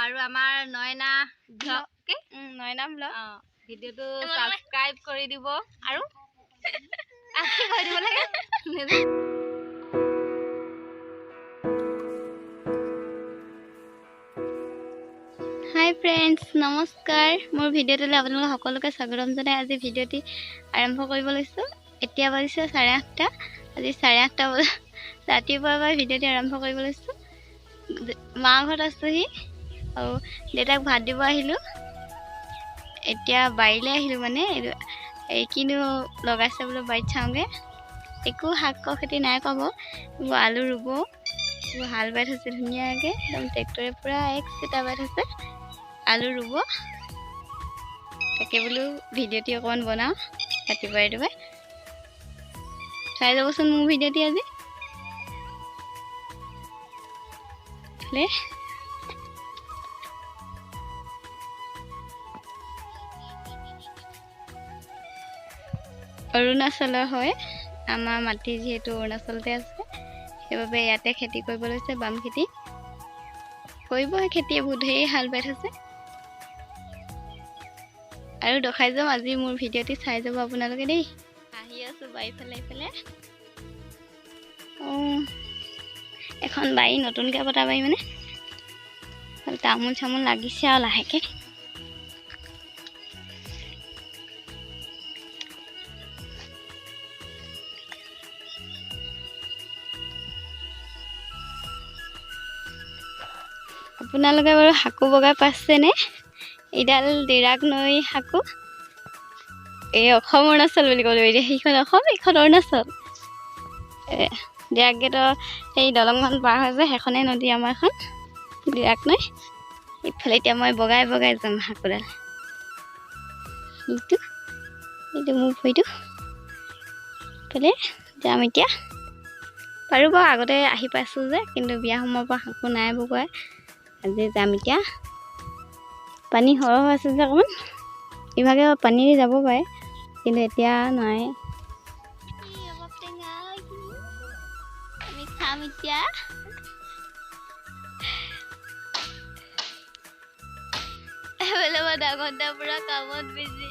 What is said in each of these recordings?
আৰু আমাৰ নয়না ব্লগ কি নয়না ব্লগ ভিডিঅ'টো সাবস্ক্ৰাইব কৰি দিব আৰু কি কৰি দিব লাগে হাই ফ্ৰেণ্ডছ নমস্কাৰ মোৰ ভিডিঅ'টোলৈ আপোনালোক সকলোকে স্বাগতম জনাই আজি ভিডিঅ'টি আৰম্ভ কৰিব লৈছোঁ এতিয়া বাজিছে 8:30 আজি 8:30 বজাত ৰাতিপুৱাৰ পৰা ভিডিঅ'টি আৰম্ভ কৰিব লৈছোঁ মা ঘৰত আছোহি আৰু দেউতাক ভাত দিব আহিলোঁ এতিয়া বাৰীলৈ আহিলোঁ মানে এই কিনো লগাইছে বোলো বাৰীত চাওঁগৈ একো শাক খেতি নাই পাব আলু ৰুব হাল বাই থৈছে ধুনীয়াকৈ একদম ট্ৰেক্টৰে পূৰা এক চিটা বাই থৈছে আলু ৰুব তাকে বোলো ভিডিঅ'টি অকণমান বনাওঁ ৰাতিপুৱাই চাই যাবচোন মোৰ ভিডিঅ'টি আজি অৰুণাচলৰ হয় আমাৰ মাটি যিহেতু অৰুণাচলতে আছে সেইবাবে ইয়াতে খেতি কৰিব লৈছে বাম খেতি কৰিব খেতি বহুত ধেৰ হাল বাই থৈছে আৰু দেখাই যাম আজি মোৰ ভিডিঅ'টি চাই যাব আপোনালোকে দেই আহি আছোঁ বাৰীফালে এইফালে এখন বাৰী নতুনকৈ পতা বাৰী মানে তামোল চামোল লাগিছে আৰু লাহেকৈ আপোনালোকে বাৰু শাকু বগাই পাইছেনে এইডাল ডিৰাগ নৈ শাকু এই অসম অৰুণাচল বুলি ক'লোঁ এতিয়া সেইখন অসম এইখন অৰুণাচল ডিৰাগ গেটৰ সেই দলংখন পাৰ হৈ যায় সেইখনেই নদী আমাৰ এখন ডিৰাগ নৈ ইফালে এতিয়া মই বগাই বগাই যাম শাকুডাল এইটো মোৰ ভৰিটো ইফালে যাম এতিয়া পাৰোঁ বাৰু আগতে আহি পাইছোঁ যে কিন্তু বিয়া সময়ৰ পৰা শাকু নাই বগোৱাই আজি যাম এতিয়া পানী সৰহ আছে যে অকণমান ইভাগে পানী যাব পাৰে কিন্তু এতিয়া নাই আমি খাম এতিয়া ডাঙৰ পুৰা কামত বিজি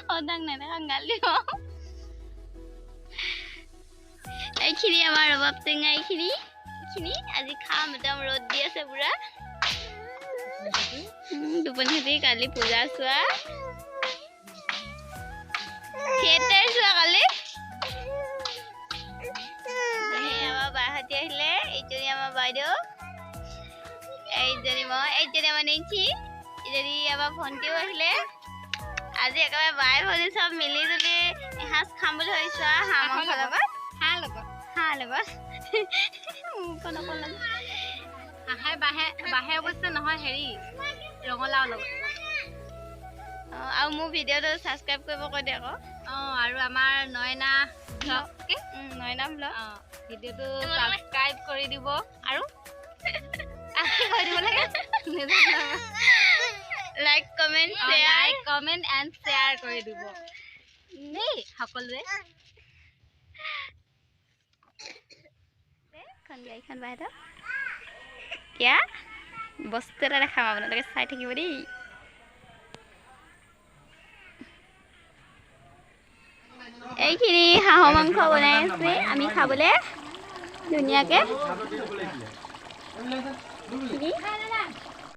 সদাক নেদেখা গালি এইখিনি আমাৰ ৰবাব টেঙা এইখিনি আজি খাম একদম ৰ'দ দি আছে পুৰা টোপনি কালি পূজা চোৱা থিয়েটাৰ চোৱা কালি আমাৰ বাহঁতি আহিলে এইজনী আমাৰ বাইদেউ এইজনী আমাৰ নেকি ইজনী আমাৰ ভণ্টিও আহিলে আজি একেবাৰে বাই ভনী চব মিলি জুলি এসাঁজ খাম বুলি ভাবিছোঁ হাঁহ মাংস লগত হাঁহ লগত বাহে অৱশ্যে নহয় হেৰি ৰঙালাও লগত আৰু মোৰ ভিডিঅ'টো ছাবস্ক্ৰাইব কৰিব কৈ দিয়ক আৰু আমাৰ নয়না ব্লগ কি নয়না ব্লগ ভিডিঅ'টো ছাবস্ক্ৰাইব কৰি দিব আৰু কি কৰি দিব লাগে লাইক কমেণ্ট এণ্ড শ্বেয়াৰ কৰি দিব দেই সকলোৱে গাড়ীখন বাহিৰত এতিয়া বস্তু এটা দেখাম আপোনালোকে চাই থাকিব দেই এইখিনি হাঁহৰ মাংস বনাই আছে আমি খাবলৈ ধুনীয়াকৈ